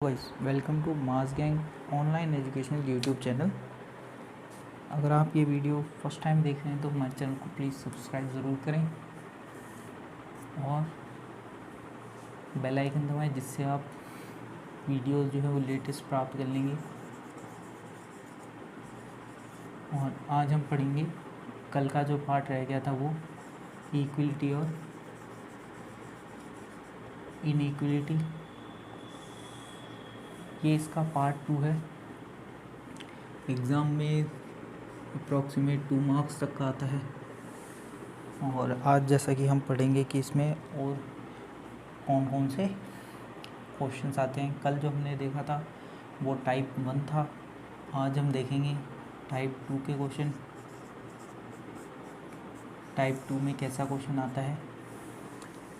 Guys welcome to mass gang online educational YouTube channel. अगर आप ये वीडियो फर्स्ट टाइम देख रहे हैं तो हमारे चैनल को प्लीज़ सब्सक्राइब ज़रूर करें और बेल आइकन दबाएं, जिससे आप वीडियो जो है वो लेटेस्ट प्राप्त कर लेंगे। और आज हम पढ़ेंगे, कल का जो पार्ट रह गया था वो इक्वलिटी और इनइक्वलिटी, ये इसका पार्ट 2 है। एग्ज़ाम में अप्रॉक्सीमेट 2 मार्क्स तक का आता है। और आज जैसा कि हम पढ़ेंगे कि इसमें और कौन कौन से क्वेश्चंस आते हैं। कल जो हमने देखा था वो टाइप 1 था, आज हम देखेंगे टाइप 2 के क्वेश्चन। टाइप 2 में कैसा क्वेश्चन आता है।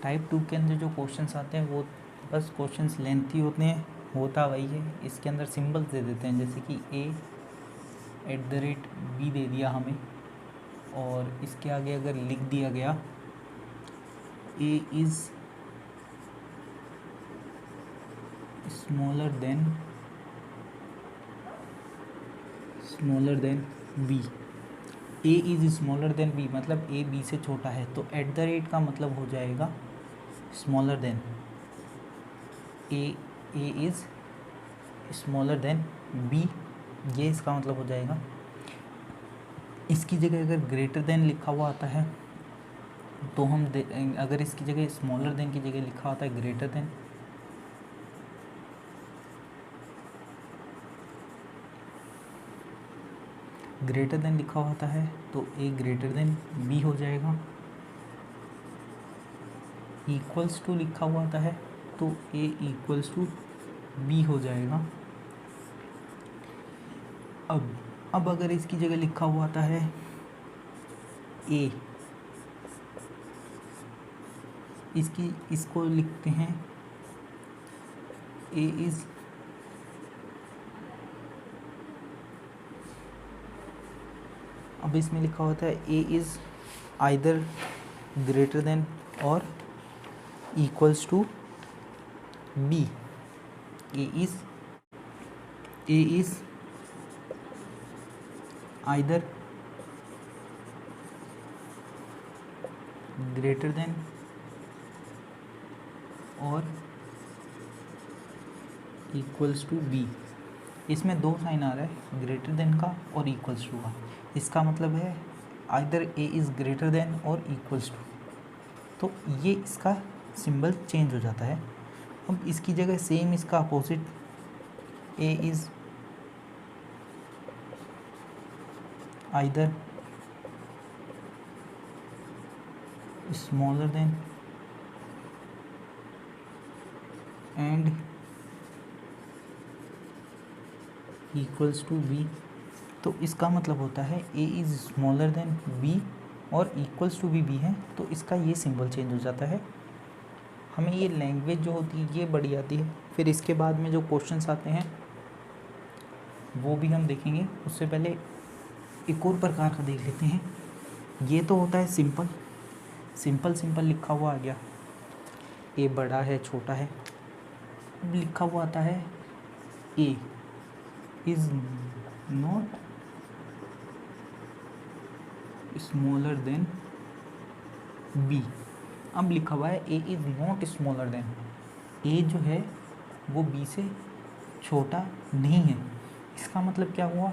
टाइप 2 के अंदर जो क्वेश्चंस आते हैं वो बस क्वेश्चंस लेंथी होते हैं, होता वही है। इसके अंदर सिंबल्स दे देते हैं, जैसे कि a@b दे दिया हमें, और इसके आगे अगर लिख दिया गया a is smaller than b, a is smaller than b मतलब a b से छोटा है, तो @ का मतलब हो जाएगा smaller than a is smaller than b, ये इसका मतलब हो जाएगा। इसकी जगह अगर ग्रेटर देन लिखा हुआ आता है तो हम अगर इसकी जगह स्मॉलर देन की जगह लिखा होता है ग्रेटर देन, ग्रेटर देन लिखा होता है तो a ग्रेटर देन b हो जाएगा। इक्वल्स टू लिखा हुआ आता है तो a इक्वल्स टू b हो जाएगा। अब अगर इसकी जगह लिखा हुआ आता है a, इसको लिखते हैं a इज़ अब इसमें लिखा होता है a is either greater than और equals to b, a is either greater than और इक्वल्स टू b। इसमें 2 साइन आ रहा है, ग्रेटर देन का और इक्वल्स टू का। इसका मतलब है either a is greater than और इक्वल्स टू, तो ये इसका सिंबल चेंज हो जाता है। अब इसकी जगह सेम इसका opposite a is either smaller than and equals to b, तो इसका मतलब होता है a is smaller than b और इक्वल्स टू b है, तो इसका ये सिंबल चेंज हो जाता है। हमें ये लैंग्वेज जो होती है ये बड़ी आती है। फिर इसके बाद में जो क्वेश्चंस आते हैं वो भी हम देखेंगे। उससे पहले एक और प्रकार का देख लेते हैं। ये तो होता है सिंपल लिखा हुआ आ गया, a बड़ा है छोटा है। अब लिखा हुआ आता है a is not smaller than b। अब लिखा हुआ है a is not smaller then, a जो है वो b से छोटा नहीं है। इसका मतलब क्या हुआ,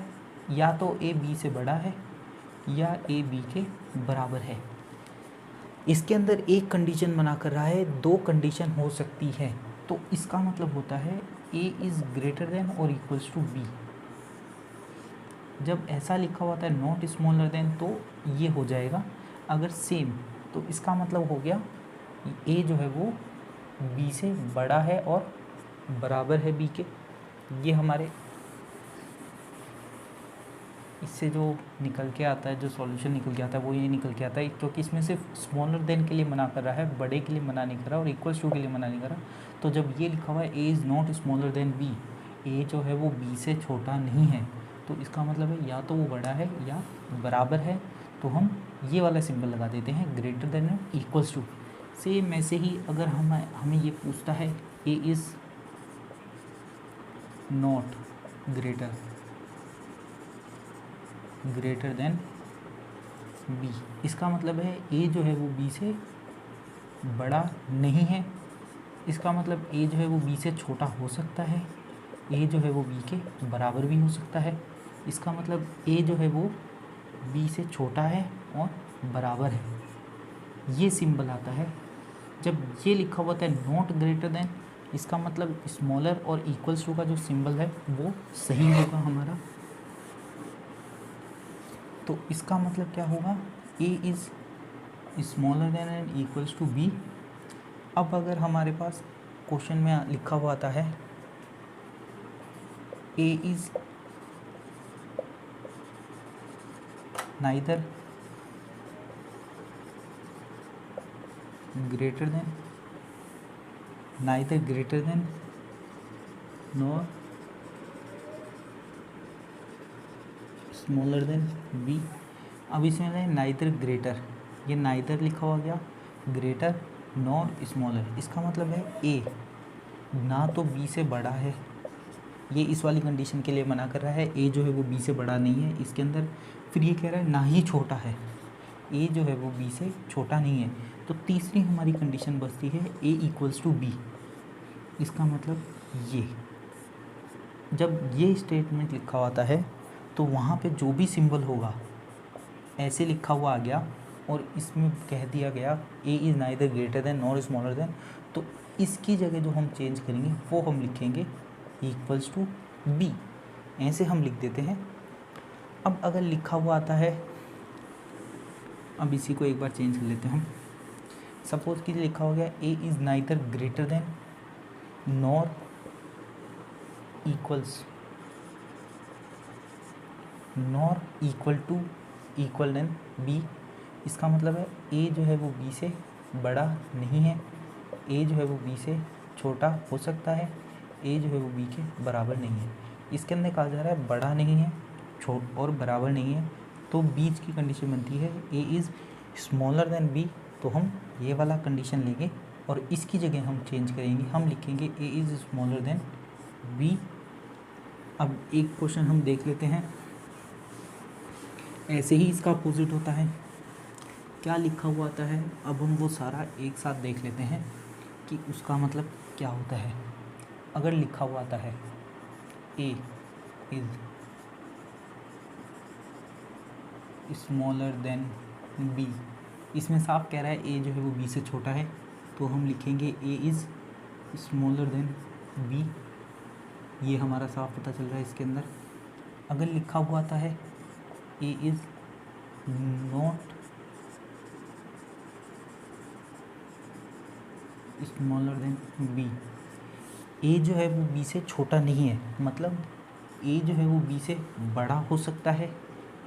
या तो a b से बड़ा है या a b के बराबर है। इसके अंदर एक कंडीशन बना कर रहा है, 2 कंडीशन हो सकती है, तो इसका मतलब होता है a इज़ ग्रेटर देन और इक्वल्स टू b। जब ऐसा लिखा हुआ था नॉट स्मॉलर देन तो ये हो जाएगा। अगर सेम तो इसका मतलब हो गया a जो है वो b से बड़ा है और बराबर है b के। ये हमारे इससे जो निकल के आता है, जो सॉल्यूशन निकल के आता है वो ये निकल के आता है, क्योंकि इसमें सिर्फ स्मॉलर देन के लिए मना कर रहा है, बड़े के लिए मना नहीं कर रहा और इक्वल्स टू के लिए मना नहीं कर रहा। तो जब ये लिखा हुआ है a is not smaller than b, a जो है वो b से छोटा नहीं है, तो इसका मतलब है या तो वो बड़ा है या बराबर है। तो हम ये वाला सिंबल लगा देते हैं greater than equals to. Same ऐसे ही अगर हमें ये पूछता है a is not greater than b. इसका मतलब है ए जो है वो बी से बड़ा नहीं है। इसका मतलब ए जो है वो बी से छोटा हो सकता है, ए जो है वो बी के बराबर भी हो सकता है। इसका मतलब ए जो है वो बी से छोटा है और बराबर है। ये सिंबल आता है जब ये लिखा हुआ था नॉट ग्रेटर देन, इसका मतलब स्मॉलर और इक्वल्स टू का जो सिंबल है वो सही होगा हमारा। तो इसका मतलब क्या होगा, a is smaller than and equals to b. अब अगर हमारे पास क्वेश्चन में लिखा हुआ आता है ए is neither greater than nor smaller than b. अब इसमें है नाइदर ग्रेटर, ये नाइदर लिखा हुआ गया, ग्रेटर नॉर स्मॉलर। इसका मतलब है ए ना तो बी से बड़ा है, ये इस वाली कंडीशन के लिए मना कर रहा है, ए जो है वो बी से बड़ा नहीं है इसके अंदर। फिर ये कह रहा है ना ही छोटा है, ए जो है वो बी से छोटा नहीं है। तो तीसरी हमारी कंडीशन बचती है ए इक्वल्स टू बी। इसका मतलब ये जब ये स्टेटमेंट लिखा होता है तो वहाँ पे जो भी सिंबल होगा ऐसे लिखा हुआ आ गया और इसमें कह दिया गया a is neither greater than nor smaller then, तो इसकी जगह जो हम चेंज करेंगे वो हम लिखेंगे इक्वल्स टू बी, ऐसे हम लिख देते हैं। अब अगर लिखा हुआ आता है, अब इसी को एक बार चेंज कर लेते हैं हम। सपोज कि लिखा हो गया a is neither greater than nor equal to equal than b. इसका मतलब है ए जो है वो बी से बड़ा नहीं है, ए जो है वो बी से छोटा हो सकता है, ए जो है वो बी के बराबर नहीं है। इसके अंदर कहा जा रहा है बड़ा नहीं है छोट और बराबर नहीं है, तो बीच की कंडीशन बनती है ए इज़ स्मॉलर देन बी। तो हम ये वाला कंडीशन लेंगे और इसकी जगह हम चेंज करेंगे, हम लिखेंगे a is smaller than b. अब एक क्वेश्चन हम देख लेते हैं, ऐसे ही इसका अपोजिट होता है, क्या लिखा हुआ आता है। अब हम वो सारा एक साथ देख लेते हैं कि उसका मतलब क्या होता है। अगर लिखा हुआ आता है ए इज़ स्मॉलर देन बी, इसमें साफ कह रहा है ए जो है वो बी से छोटा है, तो हम लिखेंगे a is smaller than b. ये हमारा साफ पता चल रहा है इसके अंदर। अगर लिखा हुआ आता है ए is not smaller than B, A जो है वो बी से छोटा नहीं है, मतलब ए जो है वो बी से बड़ा हो सकता है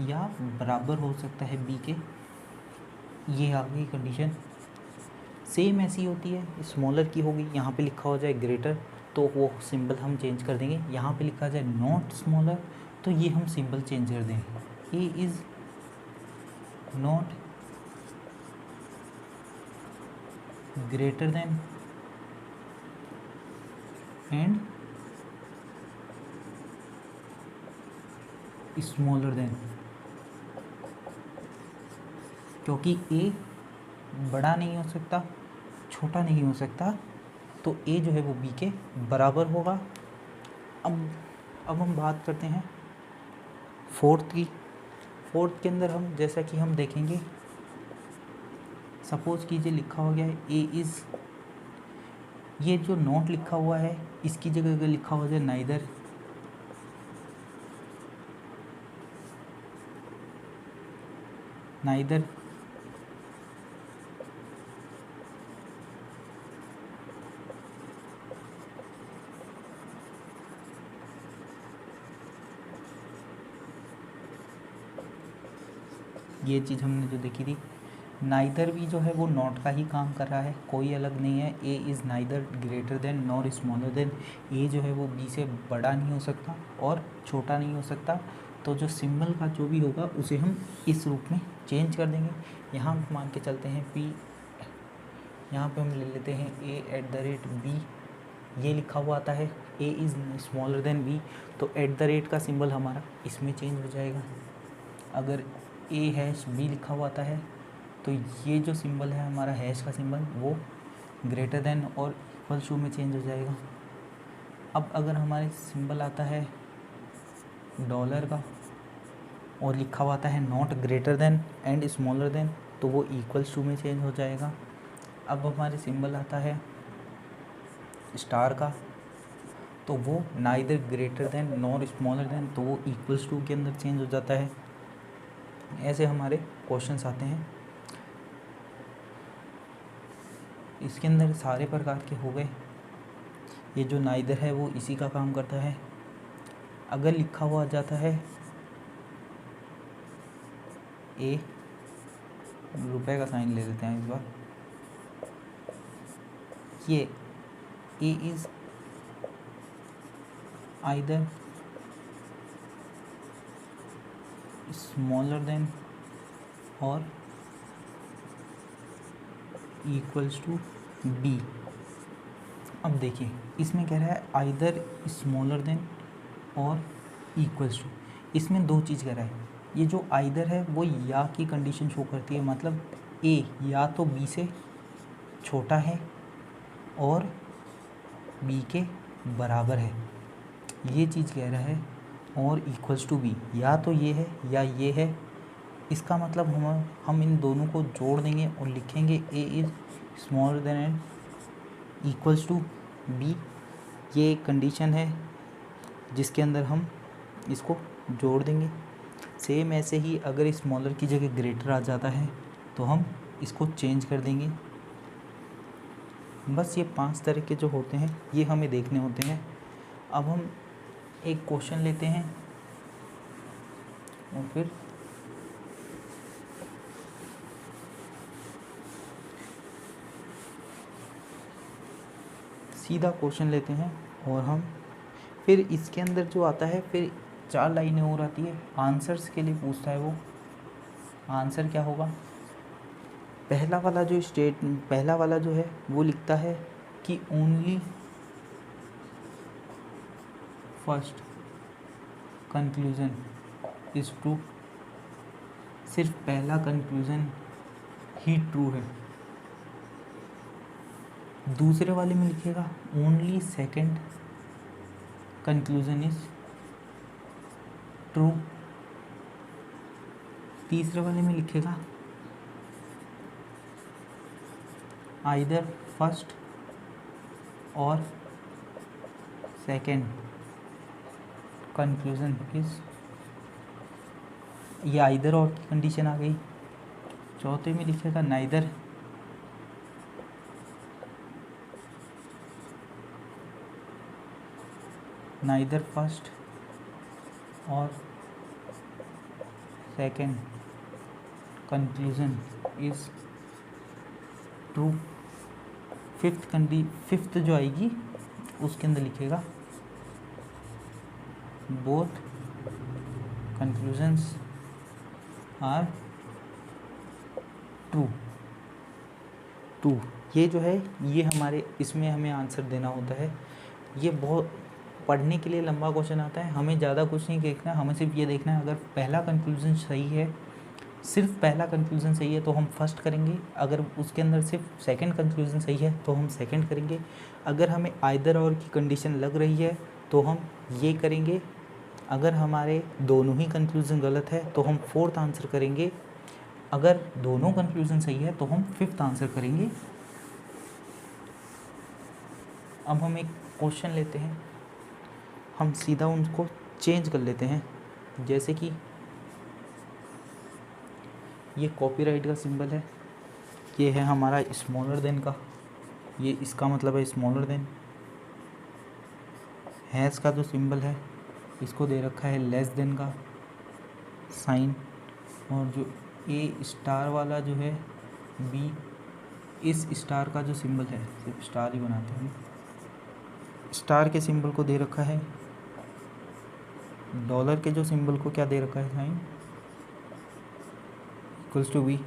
या बराबर हो सकता है बी के। ये आ गई कंडीशन। सेम ऐसी होती है, स्मॉलर की होगी, यहाँ पे लिखा हो जाए ग्रेटर तो वो सिंबल हम चेंज कर देंगे, यहाँ पे लिखा जाए नॉट स्मॉलर तो ये हम सिंबल चेंज कर देंगे। ए is not greater than and smaller than, क्योंकि ए बड़ा नहीं हो सकता छोटा नहीं हो सकता, तो ए जो है वो बी के बराबर होगा। अब हम बात करते हैं फोर्थ की। फोर्थ के अंदर हम जैसा कि हम देखेंगे, सपोज कीजिए लिखा हो गया है ए इज़, ये जो नॉट लिखा हुआ है इसकी जगह अगर लिखा हो जाए नाइदर ये चीज़ हमने जो देखी थी, नाइदर भी जो है वो नॉट का ही काम कर रहा है, कोई अलग नहीं है। ए is neither greater than nor smaller than, A जो है वो बी से बड़ा नहीं हो सकता और छोटा नहीं हो सकता, तो जो सिंबल का जो भी होगा उसे हम इस रूप में चेंज कर देंगे। यहाँ हम मान के चलते हैं पी, यहाँ पे हम ले लेते हैं a@b ये लिखा हुआ आता है ए इज़ स्मॉलर देन बी, तो एट द रेट का सिंबल हमारा इसमें चेंज हो जाएगा। अगर ए हैश बी लिखा हुआ आता है तो ये जो सिंबल है हमारा हैश का सिंबल वो ग्रेटर देन और इक्वल टू में चेंज हो जाएगा। अब अगर हमारे सिंबल आता है डॉलर का और लिखा हुआ आता है not greater than and smaller than, तो वो इक्वल्स टू में चेंज हो जाएगा। अब हमारे सिंबल आता है स्टार का, तो वो neither greater than nor smaller then, तो वो इक्वल्स टू के अंदर चेंज हो जाता है। ऐसे हमारे क्वेश्चंस आते हैं। इसके अंदर सारे प्रकार के हो गए। ये जो नाइदर है वो इसी का काम करता है। अगर लिखा हुआ आ जाता है ए, रुपए का साइन ले लेते हैं इस बार, ये A is either smaller then और इक्वल्स टू बी। अब देखिए इसमें कह रहा है आइदर स्मॉलर देन और इक्वल्स टू, इसमें दो चीज़ कह रहा है। ये जो आइदर है वो या की कंडीशन शो करती है, मतलब ए या तो बी से छोटा है और बी के बराबर है, ये चीज़ कह रहा है। और इक्वल्स टू बी, या तो ये है या ये है। इसका मतलब हम इन दोनों को जोड़ देंगे और लिखेंगे a is smaller than and equals to b. ये एक कंडीशन है जिसके अंदर हम इसको जोड़ देंगे। सेम ऐसे ही अगर स्मॉलर की जगह ग्रेटर आ जाता है तो हम इसको चेंज कर देंगे। बस ये 5 तरह के जो होते हैं ये हमें देखने होते हैं। अब हम एक क्वेश्चन लेते हैं और फिर सीधा क्वेश्चन लेते हैं और हम फिर इसके अंदर जो आता है फिर 4 लाइनें और आती है, आंसर्स के लिए पूछता है वो। आंसर क्या होगा? पहला वाला जो है वो लिखता है कि only first conclusion is true, सिर्फ पहला कंक्लूजन ही ट्रू है। दूसरे वाले में लिखेगा only second conclusion is true. तीसरे वाले में लिखेगा आइदर फर्स्ट और सेकंड कंक्लूजन इज, ये आइदर और की कंडीशन आ गई। चौथे में लिखेगा नाइदर फर्स्ट और second conclusion is true. Fifth जो आएगी उसके अंदर लिखेगा बोथ कंक्लूजन्स आर ट्रू। ये जो है ये हमारे इसमें हमें आंसर देना होता है। ये बहुत पढ़ने के लिए लंबा क्वेश्चन आता है, हमें ज़्यादा कुछ नहीं देखना है, हमें सिर्फ ये देखना है अगर पहला कंक्लूजन सही है, सिर्फ पहला कंक्लूजन सही है तो हम फर्स्ट करेंगे। अगर उसके अंदर सिर्फ सेकंड कंक्लूजन सही है तो हम सेकंड करेंगे। अगर हमें आइदर और की कंडीशन लग रही है तो हम ये करेंगे। अगर हमारे दोनों ही कंक्लूजन गलत है तो हम फोर्थ आंसर करेंगे। अगर दोनों कंक्लूजन सही है तो हम फिफ्थ आंसर करेंगे। अब हम एक क्वेश्चन लेते हैं, हम सीधा उनको चेंज कर लेते हैं। जैसे कि ये कॉपीराइट का सिंबल है, ये है हमारा स्मॉलर देन का, ये इसका मतलब है स्मॉलर देन। हैश का जो सिंबल है इसको दे रखा है लेस देन का साइन। और जो ए स्टार वाला जो है बी, इस स्टार का जो सिंबल है, सिर्फ स्टार ही बनाते हैं, स्टार के सिंबल को दे रखा है। डॉलर के जो सिंबल को क्या दे रखा है sign, equals to b.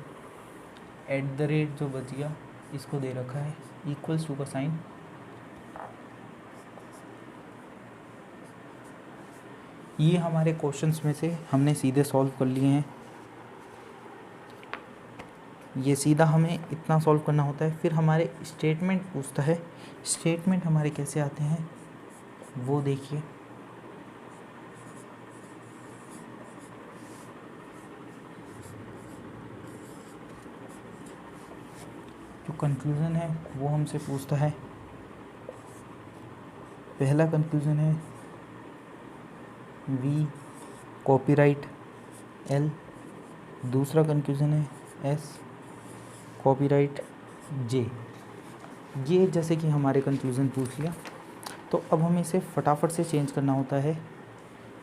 At the rate जो बच गया इसको दे रखा है इक्वल्स टू का साइन। ये हमारे क्वेश्चंस में से हमने सीधे सॉल्व कर लिए हैं। ये सीधा हमें इतना सॉल्व करना होता है। फिर हमारे स्टेटमेंट पूछता है, स्टेटमेंट हमारे कैसे आते हैं वो देखिए। जो कंक्लूज़न है वो हमसे पूछता है, पहला कंक्लूज़न है वी कॉपीराइट एल, दूसरा कंक्लूज़न है एस कॉपीराइट जे। ये जैसे कि हमारे कंक्लूज़न पूछ लिया, तो अब हमें इसे फटाफट से चेंज करना होता है।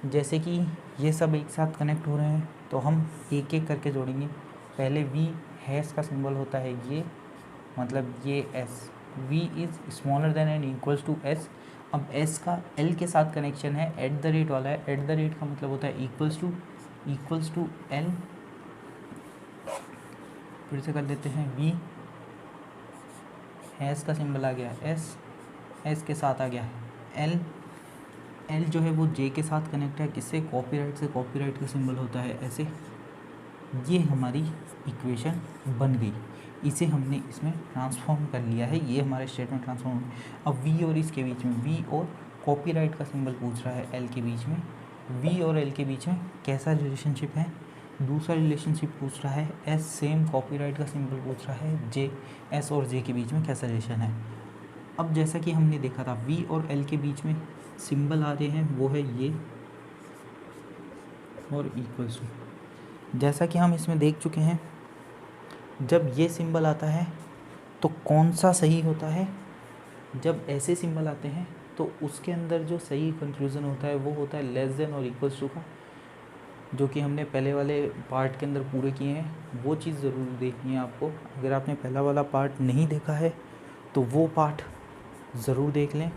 जैसे कि ये सब एक साथ कनेक्ट हो रहे हैं तो हम एक एक करके जोड़ेंगे। पहले वी हैश का सिंबल होता है ये, मतलब ये s, v is smaller than and equals to s. अब एस का एल के साथ कनेक्शन है, एट द रेट वाला है। एट द रेट का मतलब होता है इक्वल्स टू एल। फिर से कर लेते हैं, वी हैश का सिंबल आ गया एस, एस के साथ आ गया है एल, एल जो है वो जे के साथ कनेक्ट है, किससे, कॉपीराइट से। कॉपीराइट का सिंबल होता है ऐसे। ये हमारी इक्वेशन बन गई, इसे हमने इसमें ट्रांसफॉर्म कर लिया है। ये हमारे स्टेटमेंट ट्रांसफॉर्म। अब वी और इसके बीच में, वी और कॉपीराइट का सिंबल पूछ रहा है एल के बीच में, वी और एल के बीच में कैसा रिलेशनशिप है। दूसरा रिलेशनशिप पूछ रहा है एस, सेम कॉपीराइट का सिंबल पूछ रहा है जे, एस और जे के बीच में कैसा रिलेशन है। अब जैसा कि हमने देखा था, वी और एल के बीच में सिंबल आ रहे हैं, वो है ये और इक्वल्स टू। जैसा कि हम इसमें देख चुके हैं, जब ये सिंबल आता है तो कौन सा सही होता है। जब ऐसे सिंबल आते हैं तो उसके अंदर जो सही कंक्लूज़न होता है वो होता है लेस देन और इक्वल्स टू का, जो कि हमने पहले वाले पार्ट के अंदर पूरे किए हैं। वो चीज़ ज़रूर देखनी है आपको। अगर आपने पहला वाला पार्ट नहीं देखा है तो वो पार्ट ज़रूर देख लें,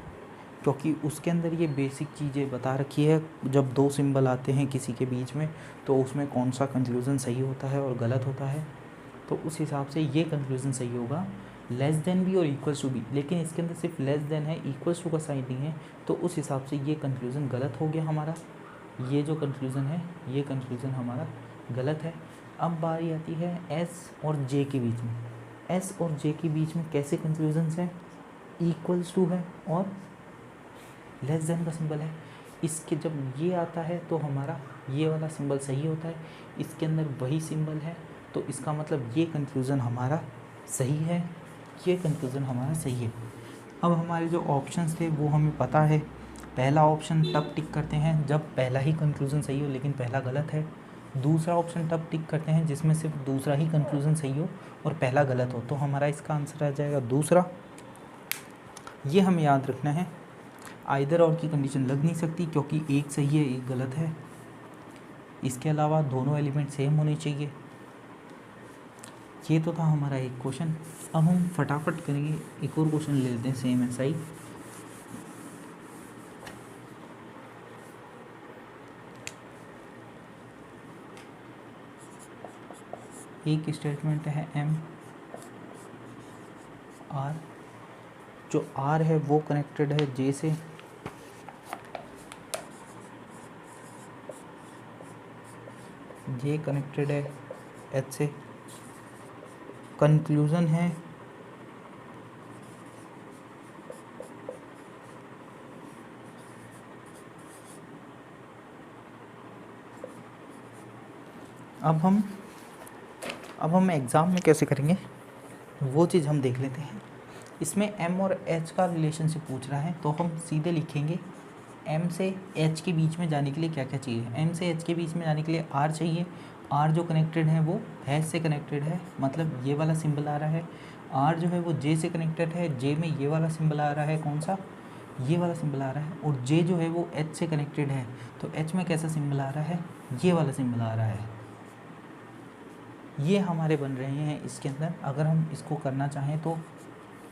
क्योंकि उसके अंदर ये बेसिक चीज़ें बता रखी है। जब दो सिंबल आते हैं किसी के बीच में तो उसमें कौन सा कंक्लूज़न सही होता है और गलत होता है, तो उस हिसाब से ये कंक्लूज़न सही होगा लेस देन भी और इक्वल्स टू भी। लेकिन इसके अंदर सिर्फ लेस देन है, इक्वल्स टू का साइन नहीं है, तो उस हिसाब से ये कंक्लूज़न गलत हो गया हमारा। ये जो कंक्लूज़न है ये कंक्लूज़न हमारा गलत है। अब बारी आती है एस और जे के बीच में। एस और जे के बीच में कैसे कंक्लूजन्स हैं, इक्वल्स टू है और लेस देन का सिंबल है। इसके जब ये आता है तो हमारा ये वाला सिंबल सही होता है, इसके अंदर वही सिंबल है, तो इसका मतलब ये कंक्लूज़न हमारा सही है, ये कंक्लूज़न हमारा सही है। अब हमारे जो ऑप्शंस थे वो हमें पता है। पहला ऑप्शन तब टिक करते हैं जब पहला ही कंक्लूज़न सही हो लेकिन पहला गलत है। दूसरा ऑप्शन तब टिक करते हैं जिसमें सिर्फ दूसरा ही कंक्लूज़न सही हो और पहला गलत हो, तो हमारा इसका आंसर आ जाएगा दूसरा। ये हमें याद रखना है, आइदर और की कंडीशन लग नहीं सकती क्योंकि एक सही है एक गलत है। इसके अलावा दोनों एलिमेंट सेम होने चाहिए। ये तो था हमारा एक क्वेश्चन। अब हम फटाफट करेंगे एक और क्वेश्चन ले लेते हैं सेम ऐसा ही। एक स्टेटमेंट है एम आर, जो आर है वो कनेक्टेड है जे से, जे कनेक्टेड है एच से। कंक्लूज़न है अब हम एग्ज़ाम में कैसे करेंगे वो चीज़ हम देख लेते हैं। इसमें एम और एच का रिलेशनशिप पूछ रहा है, तो हम सीधे लिखेंगे एम से एच के बीच में जाने के लिए क्या क्या चाहिए। एम से एच के बीच में जाने के लिए आर चाहिए। आर जो कनेक्टेड है वो हैश से कनेक्टेड है, मतलब ये वाला सिंबल आ रहा है। आर जो है वो जे से कनेक्टेड है, जे में ये वाला सिंबल आ रहा है, कौन सा, ये वाला सिंबल आ रहा है। और जे जो है वो एच से कनेक्टेड है, तो एच में कैसा सिंबल आ रहा है, ये वाला सिंबल आ रहा है। ये हमारे बन रहे हैं इसके अंदर। अगर हम इसको करना चाहें तो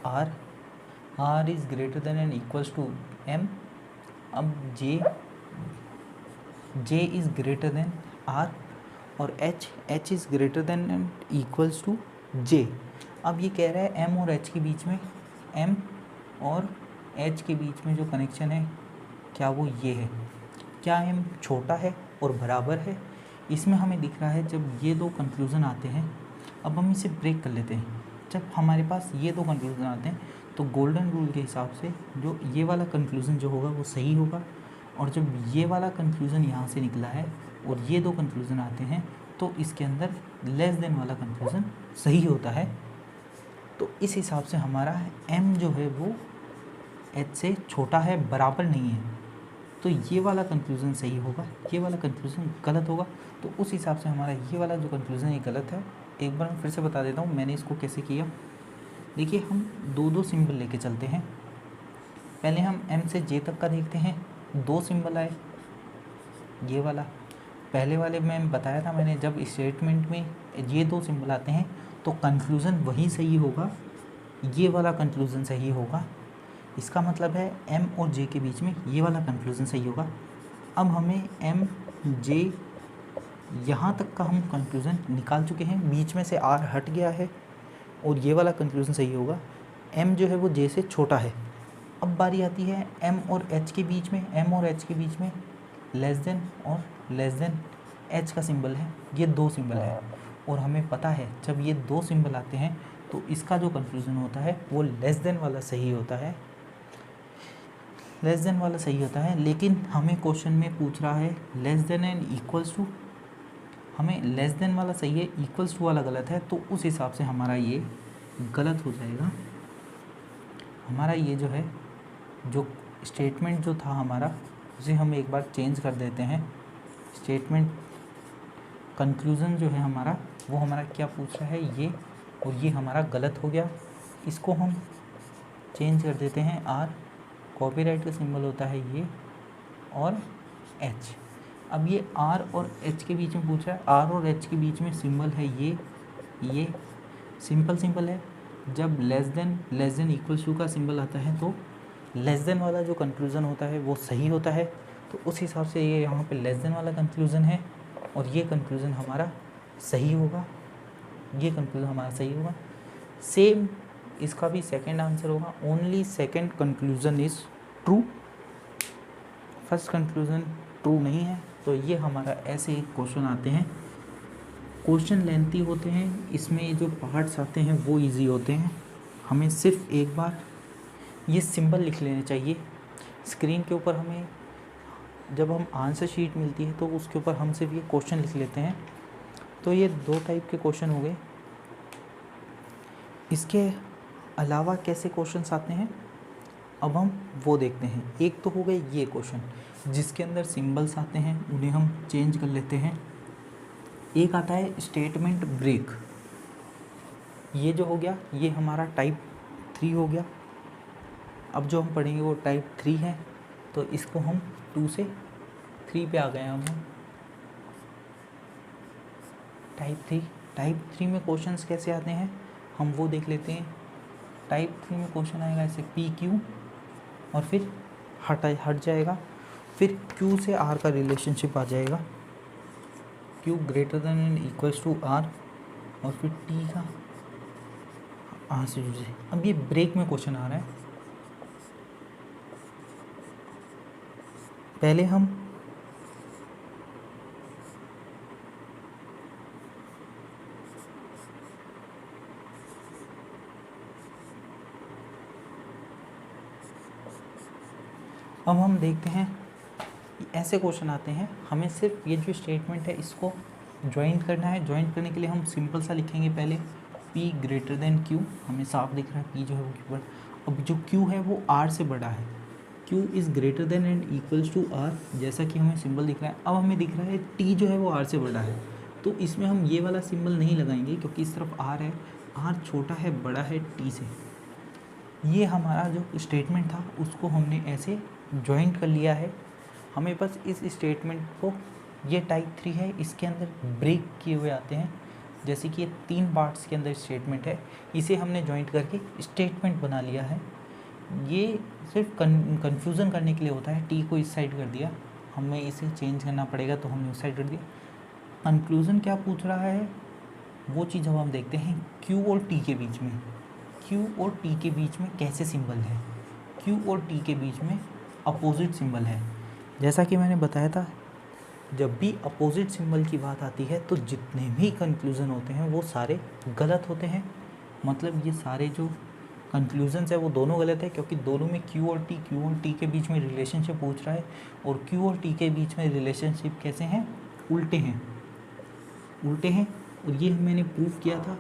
R is greater than and equals to M. अब J is greater than R और H is greater than and equals to J. अब ये कह रहा है एम और एच के बीच में, एम और एच के बीच में जो कनेक्शन है क्या वो ये है। क्या m छोटा है और बराबर है? इसमें हमें दिख रहा है जब ये दो कंक्लूज़न आते हैं, अब हम इसे ब्रेक कर लेते हैं। जब हमारे पास ये दो कंक्लूज़न आते हैं तो गोल्डन रूल के हिसाब से जो ये वाला कंक्लूज़न जो होगा वो सही होगा, और जब ये वाला कंक्लूज़न यहाँ से निकला है और ये दो कंक्लूज़न आते हैं तो इसके अंदर लेस देन वाला कंक्लूज़न सही होता है। तो इस हिसाब से हमारा m जो है वो h से छोटा है, बराबर नहीं है, तो ये वाला कंक्लूज़न सही होगा, ये वाला कंक्लूज़न गलत होगा। तो उस हिसाब से हमारा ये वाला जो कंक्लूज़न है ये गलत है। एक बार मैं फिर से बता देता हूँ मैंने इसको कैसे किया। देखिए, हम दो दो सिंबल लेके चलते हैं। पहले हम m से j तक का देखते हैं, दो सिंबल आए, ये वाला पहले वाले में बताया था मैंने, जब स्टेटमेंट में ये दो सिंबल आते हैं तो कंक्लूज़न वही सही होगा, ये वाला कंक्लूज़न सही होगा। इसका मतलब है m और j के बीच में ये वाला कंक्लूज़न सही होगा। अब हमें m j यहाँ तक का हम कंक्लूज़न निकाल चुके हैं, बीच में से r हट गया है और ये वाला कंक्लूज़न सही होगा। m जो है वो j से छोटा है। अब बारी आती है m और h के बीच में, m और h के बीच में लेस देन और लेस देन h का सिंबल है, ये दो सिंबल है और हमें पता है जब ये दो सिंबल आते हैं तो इसका जो कंक्लूज़न होता है वो लेस देन वाला सही होता है, लेस देन वाला सही होता है। लेकिन हमें क्वेश्चन में पूछ रहा है less than and equals to, हमें लेस देन वाला सही है, इक्वल्स टू वाला गलत है, तो उस हिसाब से हमारा ये गलत हो जाएगा। हमारा ये जो है जो स्टेटमेंट जो था हमारा उसे हम एक बार चेंज कर देते हैं। स्टेटमेंट कंक्लूज़न जो है हमारा वो हमारा क्या पूछ रहा है ये, और ये हमारा गलत हो गया। इसको हम चेंज कर देते हैं r, कॉपीराइट का सिंबल होता है ये, और h। अब ये r और h के बीच में पूछ रहा है, r और h के बीच में सिंबल है ये सिंपल है। जब लेस देन इक्वल्स टू का सिंबल आता है तो लेस देन वाला जो कंक्लूज़न होता है वो सही होता है। तो उस हिसाब से ये यहाँ पे लेस देन वाला कंक्लूज़न है और ये कंक्लूज़न हमारा सही होगा, ये कंक्लूज़न हमारा सही होगा। सेम इसका भी सेकंड आंसर होगा, only second conclusion is true, first conclusion true नहीं है। तो ये हमारा ऐसे क्वेश्चन आते हैं। क्वेश्चन लेंथी होते हैं, इसमें जो पार्ट्स आते हैं वो इजी होते हैं। हमें सिर्फ एक बार ये सिंबल लिख लेने चाहिए स्क्रीन के ऊपर। हमें जब हम आंसर शीट मिलती है तो उसके ऊपर हम सिर्फ ये क्वेश्चन लिख लेते हैं। तो ये दो टाइप के क्वेश्चन हो गए। इसके अलावा कैसे क्वेश्चंस आते हैं अब हम वो देखते हैं। एक तो हो गए ये क्वेश्चन जिसके अंदर सिंबल्स आते हैं, उन्हें हम चेंज कर लेते हैं। एक आता है स्टेटमेंट ब्रेक, ये जो हो गया ये हमारा टाइप 3 हो गया। अब जो हम पढ़ेंगे वो टाइप 3 है, तो इसको हम 2 से 3 पे आ गए हैं। हम टाइप 3 में क्वेश्चंस कैसे आते हैं हम वो देख लेते हैं। टाइप 3 में क्वेश्चन आएगा ऐसे PQ और फिर हट जाएगा, फिर Q से R का रिलेशनशिप आ जाएगा, Q greater than and equals to R, और फिर T का R से जुड़ जाए। अब ये ब्रेक में क्वेश्चन आ रहा है। पहले हम देखते हैं ऐसे क्वेश्चन आते हैं। हमें सिर्फ ये जो स्टेटमेंट है इसको ज्वाइन करना है। ज्वाइन करने के लिए हम सिंपल सा लिखेंगे पहले P ग्रेटर देन Q, हमें साफ दिख रहा है P जो है वो Q पर। अब जो Q है वो R से बड़ा है, Q is greater than and equals to R, जैसा कि हमें सिंबल दिख रहा है। अब हमें दिख रहा है T जो है वो R से बड़ा है, तो इसमें हम ये वाला सिंबल नहीं लगाएंगे क्योंकि इस तरफ R है, R छोटा है बड़ा है T से। ये हमारा जो स्टेटमेंट था उसको हमने ऐसे ज्वाइंट कर लिया है। हमें बस इस स्टेटमेंट को, ये टाइप 3 है, इसके अंदर ब्रेक किए हुए आते हैं, जैसे कि ये 3 पार्ट्स के अंदर स्टेटमेंट है, इसे हमने ज्वाइंट करके स्टेटमेंट बना लिया है। ये सिर्फ कन्फ्यूज़न करने के लिए होता है। टी को इस साइड कर दिया, हमें इसे चेंज करना पड़ेगा तो हमने उस साइड कर दिया। कंक्लूज़न क्या पूछ रहा है वो चीज़ अब हम देखते हैं। Q और T के बीच में, Q और T के बीच में कैसे सिंबल है। Q और T के बीच में अपोजिट सिंबल है, जैसा कि मैंने बताया था, जब भी अपोजिट सिंबल की बात आती है तो जितने भी कंक्लूज़न होते हैं वो सारे गलत होते हैं। मतलब ये सारे जो कंक्लूजन्स है वो दोनों गलत है, क्योंकि दोनों में क्यू और टी के बीच में रिलेशनशिप पूछ रहा है, और क्यू और टी के बीच में रिलेशनशिप कैसे हैं, उल्टे हैं, उल्टे हैं। और ये मैंने प्रूफ किया था।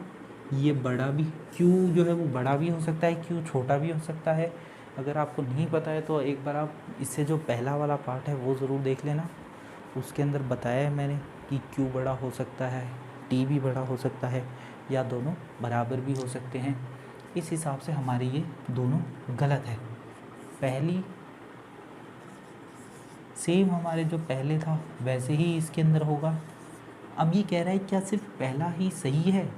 ये बड़ा भी क्यू जो है वो बड़ा भी हो सकता है, क्यू छोटा भी हो सकता है। अगर आपको नहीं पता है तो एक बार आप इससे जो पहला वाला पार्ट है वो ज़रूर देख लेना। उसके अंदर बताया है मैंने कि क्यू बड़ा हो सकता है, टी भी बड़ा हो सकता है, या दोनों बराबर भी हो सकते हैं। इस हिसाब से हमारे ये दोनों गलत है। पहली सेम हमारे जो पहले था वैसे ही इसके अंदर होगा। अब ये कह रहा है क्या सिर्फ पहला ही सही है?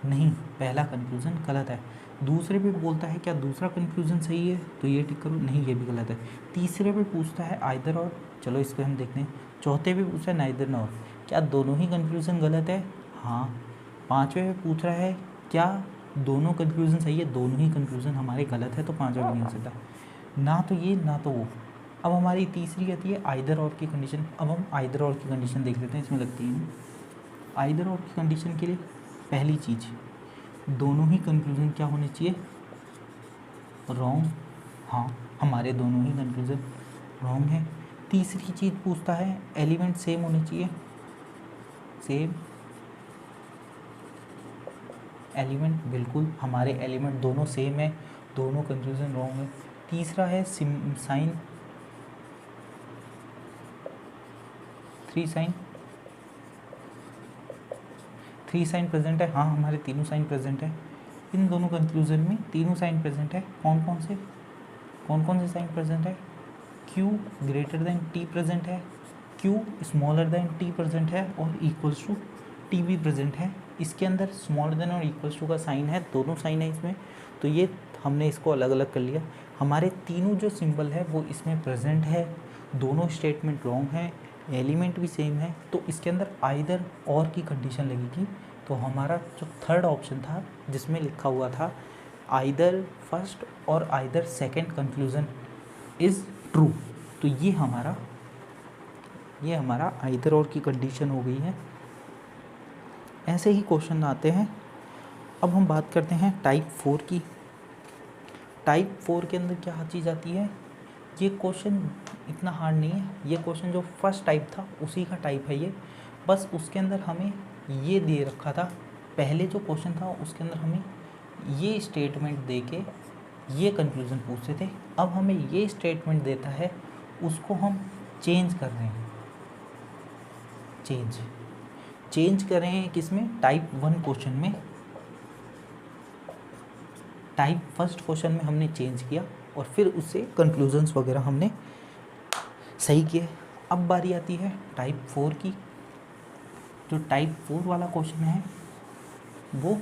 नहीं, पहला कंक्लूज़न गलत है। दूसरे पे बोलता है क्या दूसरा कंक्लूज़न सही है, तो ये टिक करो, नहीं ये भी गलत है। तीसरे पे पूछता है आइदर और, चलो इसको हम देखते हैं। चौथे पे पूछता है नाइदर नॉर, क्या दोनों ही कंक्लूज़न गलत है? हाँ। पाँचवें पे पूछ रहा है क्या दोनों कंक्लूज़न सही है, दोनों ही कंक्लूज़न हमारे गलत है, तो पाँचवा भी नहीं हो सकता। ना तो ये ना तो वो। अब हमारी तीसरी आती है आइदर और की कंडीशन। अब हम आइदर और की कंडीशन देख लेते हैं, इसमें लगती है। आइदर और की कंडीशन के लिए पहली चीज़, दोनों ही कंक्लूज़न क्या होने चाहिए, रॉन्ग। हाँ, हमारे दोनों ही कंक्लूज़न रॉन्ग है। तीसरी चीज़ पूछता है एलिमेंट सेम होने चाहिए, सेम एलिमेंट, बिल्कुल हमारे एलिमेंट दोनों सेम है, दोनों कंक्लूज़न रॉन्ग है। तीसरा है साइन, थ्री साइन प्रेजेंट है। हाँ, हमारे तीनों साइन प्रेजेंट है। इन दोनों कंक्लूज़न में तीनों साइन प्रेजेंट है। कौन कौन से साइन प्रेजेंट है? Q greater then T present है, Q smaller than T present है, और इक्वल्स टू T भी प्रेजेंट है। इसके अंदर स्मॉलर देन और इक्वल्स टू का साइन है, दोनों साइन है इसमें, तो ये हमने इसको अलग अलग कर लिया। हमारे तीनों जो सिंबल है वो इसमें प्रेजेंट है, दोनों स्टेटमेंट रॉन्ग है, एलिमेंट भी सेम है, तो इसके अंदर आइदर और की कंडीशन लगेगी। तो हमारा जो थर्ड ऑप्शन था जिसमें लिखा हुआ था आइदर फर्स्ट और either second conclusion is true, तो ये हमारा आइदर और की कंडीशन हो गई है। ऐसे ही क्वेश्चन आते हैं। अब हम बात करते हैं टाइप 4 की। टाइप 4 के अंदर क्या चीज़ आती है? ये क्वेश्चन इतना हार्ड नहीं है, ये क्वेश्चन जो फर्स्ट टाइप था उसी का टाइप है ये, बस उसके अंदर हमें ये दे रखा था। पहले जो क्वेश्चन था उसके अंदर हमें ये स्टेटमेंट दे के ये कंक्लूज़न पूछते थे, अब हमें ये स्टेटमेंट देता है, उसको हम चेंज कर रहे हैं, चेंज कर रहे हैं किसमें? टाइप 1 क्वेश्चन में। टाइप फर्स्ट क्वेश्चन में हमने चेंज किया और फिर उससे कंक्लूजन्स वगैरह हमने सही किए। अब बारी आती है टाइप 4 की। जो टाइप 4 वाला क्वेश्चन है वो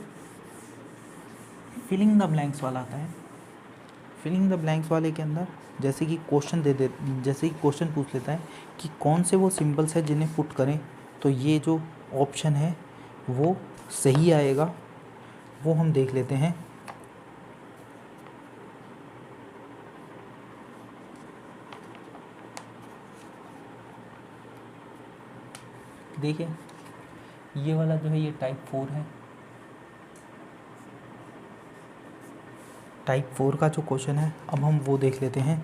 फिलिंग द ब्लैंक्स वाला आता है। फिलिंग द ब्लैंक्स वाले के अंदर जैसे कि क्वेश्चन पूछ लेता है कि कौन से वो सिंबल्स हैं जिन्हें पुट करें, तो ये जो ऑप्शन है वो सही आएगा, वो हम देख लेते हैं। देखिए ये वाला जो है ये टाइप 4 है। टाइप 4 का जो क्वेश्चन है अब हम वो देख लेते हैं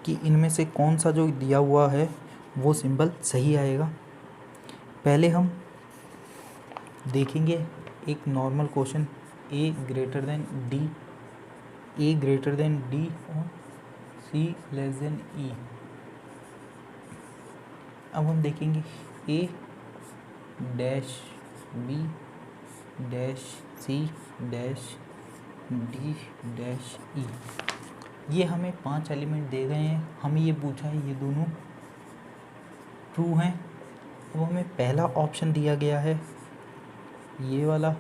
कि इनमें से कौन सा जो दिया हुआ है वो सिंबल सही आएगा। पहले हम देखेंगे एक normal question, a greater than d और c लेस देन e। अब हम देखेंगे a dash b dash c dash d dash e। ये हमें 5 एलिमेंट दे गए हैं, हमें ये पूछा है ये दोनों ट्रू हैं। अब हमें पहला ऑप्शन दिया गया है ये वाला,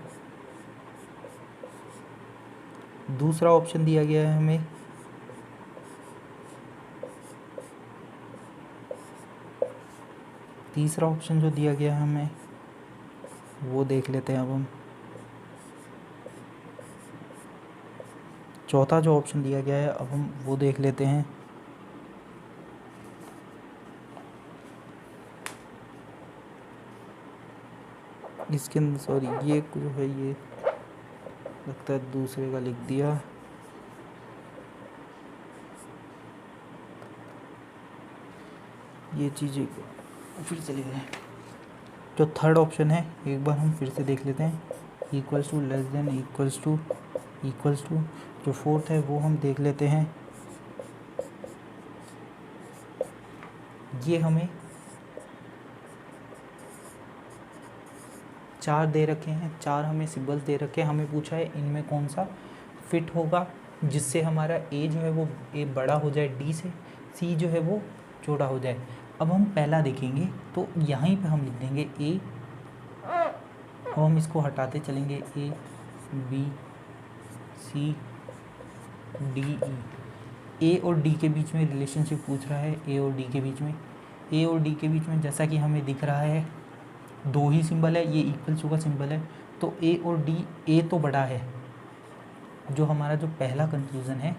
दूसरा ऑप्शन दिया गया है हमें तीसरा ऑप्शन जो दिया गया है हमें वो देख लेते हैं। अब हम चौथा जो ऑप्शन दिया गया है अब हम वो देख लेते हैं। इसके अंदर सॉरी ये जो है ये लगता है दूसरे का लिख दिया। ये चीज़ें फिर से लिख रहे हैं। जो थर्ड ऑप्शन है एक बार हम फिर से देख लेते हैं, equals to, less than, equals to, equals to. जो फोर्थ है वो हम देख लेते हैं। ये हमें 4 दे रखे हैं, 4 हमें सिंबल्स दे रखे हैं। हमें पूछा है इनमें कौन सा फिट होगा जिससे हमारा ए जो है वो ए बड़ा हो जाए डी से, सी जो है वो छोटा हो जाए। अब हम पहला देखेंगे तो यहीं पे हम लिख देंगे ए। अब हम इसको हटाते चलेंगे, A B C D E. ए और डी के बीच में रिलेशनशिप पूछ रहा है, ए और डी के बीच में। ए और डी के बीच में जैसा कि हमें दिख रहा है 2 ही सिंबल है, ये इक्वल टू का सिंबल है, तो ए और डी, ए तो बड़ा है। जो हमारा जो पहला कंक्लूज़न है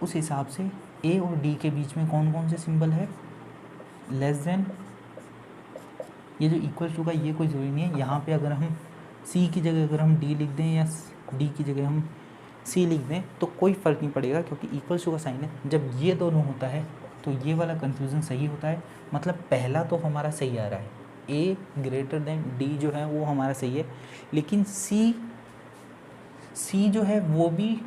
उस हिसाब से ए और डी के बीच में कौन कौन से सिंबल है, लेस देन। ये जो इक्वल टू का ये कोई ज़रूरी नहीं है, यहाँ पे अगर हम सी की जगह अगर हम डी लिख दें या डी की जगह हम सी लिख दें तो कोई फ़र्क नहीं पड़ेगा, क्योंकि इक्वल टू का साइन है। जब ये दोनों होता है तो ये वाला कंफ्यूजन सही होता है, मतलब पहला तो हमारा सही आ रहा है, ए ग्रेटर देन डी जो है वो हमारा सही है। लेकिन सी जो है वो भी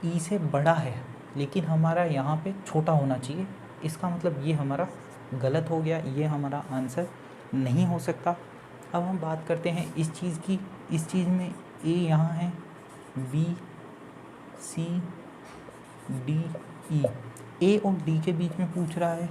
ई से बड़ा है, लेकिन हमारा यहाँ पे छोटा होना चाहिए। इसका मतलब ये हमारा गलत हो गया, ये हमारा आंसर नहीं हो सकता। अब हम बात करते हैं इस चीज़ की। इस चीज़ में ए यहाँ है, बी सी डी ई। ए और डी के बीच में पूछ रहा है,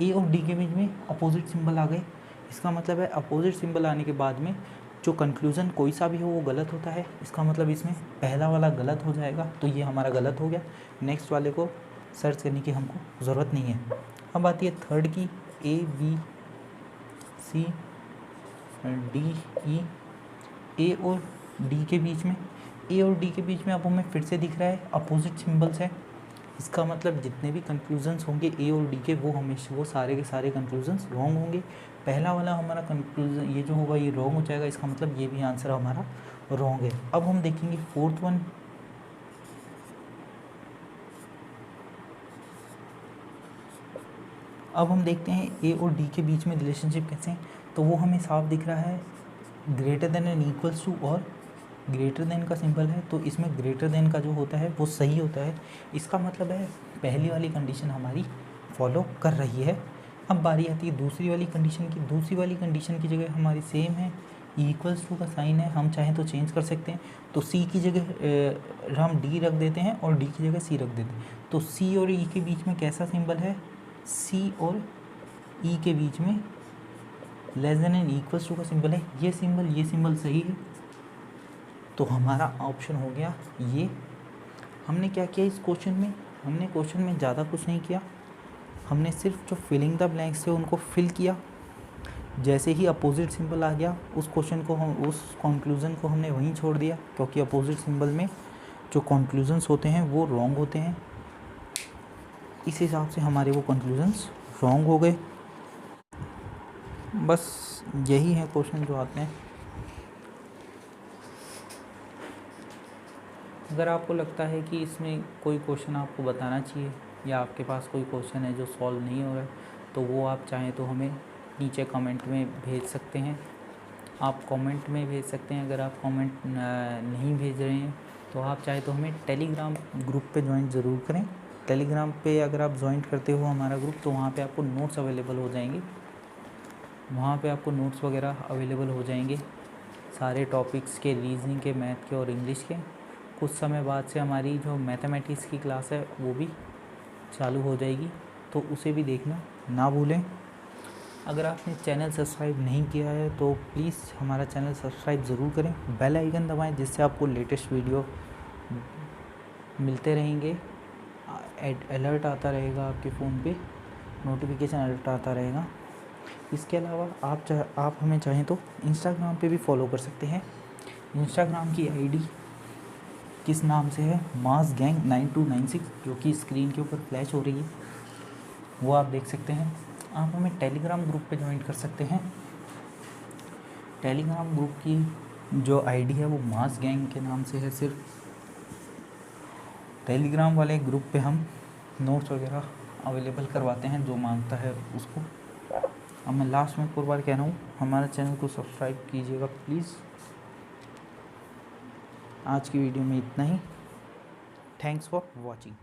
ए और डी के बीच में अपोजिट सिंबल आ गए। इसका मतलब है अपोजिट सिंबल आने के बाद में जो कंक्लूज़न कोई सा भी हो वो गलत होता है। इसका मतलब इसमें पहला वाला गलत हो जाएगा, तो ये हमारा गलत हो गया। नेक्स्ट वाले को सर्च करने की हमको ज़रूरत नहीं है। अब आती है थर्ड की, A B C D E. ए और डी के बीच में, ए और डी के बीच में अब हमें फिर से दिख रहा है अपोजिट सिंबल्स है। इसका मतलब जितने भी कंक्लूजन्स होंगे ए और डी के वो हमेशा वो सारे के सारे कंक्लूजन्स रॉन्ग होंगे। पहला वाला हमारा कंक्लूजन ये जो होगा ये रॉन्ग हो जाएगा, इसका मतलब ये भी आंसर हमारा रॉन्ग है। अब हम देखेंगे फोर्थ वन। अब हम देखते हैं ए और डी के बीच में रिलेशनशिप कैसे हैं, तो वो हमें साफ दिख रहा है, greater than and equals to और ग्रेटर देन का सिंबल है, तो इसमें ग्रेटर देन का जो होता है वो सही होता है। इसका मतलब है पहली वाली कंडीशन हमारी फॉलो कर रही है। अब बारी आती है दूसरी वाली कंडीशन की। दूसरी वाली कंडीशन की जगह हमारी सेम है, इक्वल्स टू का साइन है, हम चाहें तो चेंज कर सकते हैं। तो सी की जगह हम डी रख देते हैं और डी की जगह सी रख देते हैं। तो सी और ई के बीच में कैसा सिंबल है, सी और ई के बीच में less than and equals to का सिंबल है। ये सिंबल सही है, तो हमारा ऑप्शन हो गया ये। हमने क्या किया इस क्वेश्चन में, हमने क्वेश्चन में ज़्यादा कुछ नहीं किया, हमने सिर्फ जो फिलिंग द ब्लैंक्स थे उनको फिल किया। जैसे ही अपोजिट सिंबल आ गया उस क्वेश्चन को हम उस कंक्लूज़न को हमने वहीं छोड़ दिया, क्योंकि अपोजिट सिंबल में जो कंक्लूजन्स होते हैं वो रॉन्ग होते हैं। इस हिसाब से हमारे वो कंक्लूजन्स रॉन्ग हो गए। बस यही है क्वेश्चन जो आते हैं। अगर आपको लगता है कि इसमें कोई क्वेश्चन आपको बताना चाहिए या आपके पास कोई क्वेश्चन है जो सॉल्व नहीं हो रहा है, तो वो आप चाहें तो हमें नीचे कमेंट में भेज सकते हैं। आप कमेंट में भेज सकते हैं। अगर आप कमेंट नहीं भेज रहे हैं तो आप चाहे तो हमें टेलीग्राम ग्रुप पे ज्वाइन ज़रूर करें। टेलीग्राम पे अगर आप ज्वाइन करते हो हमारा ग्रुप, तो वहाँ पे आपको नोट्स अवेलेबल हो जाएंगे। वहाँ पे आपको नोट्स वगैरह अवेलेबल हो जाएंगे सारे टॉपिक्स के, रीजनिंग के, मैथ के और इंग्लिश के। कुछ समय बाद से हमारी जो मैथमेटिक्स की क्लास है वो भी चालू हो जाएगी, तो उसे भी देखना ना भूलें। अगर आपने चैनल सब्सक्राइब नहीं किया है तो प्लीज़ हमारा चैनल सब्सक्राइब ज़रूर करें, बेल आइकन दबाएं, जिससे आपको लेटेस्ट वीडियो मिलते रहेंगे। अलर्ट आता रहेगा आपके फ़ोन पे, नोटिफिकेशन अलर्ट आता रहेगा। इसके अलावा आप हमें चाहें तो इंस्टाग्राम पे भी फॉलो कर सकते हैं। इंस्टाग्राम की आईडी किस नाम से है, मास गैंग 9296, जो कि स्क्रीन के ऊपर फ्लैश हो रही है, वो आप देख सकते हैं। आप हमें टेलीग्राम ग्रुप पे ज्वाइन कर सकते हैं। टेलीग्राम ग्रुप की जो आईडी है वो मास गैंग के नाम से है सिर्फ। टेलीग्राम वाले ग्रुप पे हम नोट्स वगैरह अवेलेबल करवाते हैं जो मांगता है उसको। अब मैं लास्ट में एक और बार कह रहा हूँ, हमारे चैनल को सब्सक्राइब कीजिएगा प्लीज़। आज की वीडियो में इतना ही। Thanks for watching.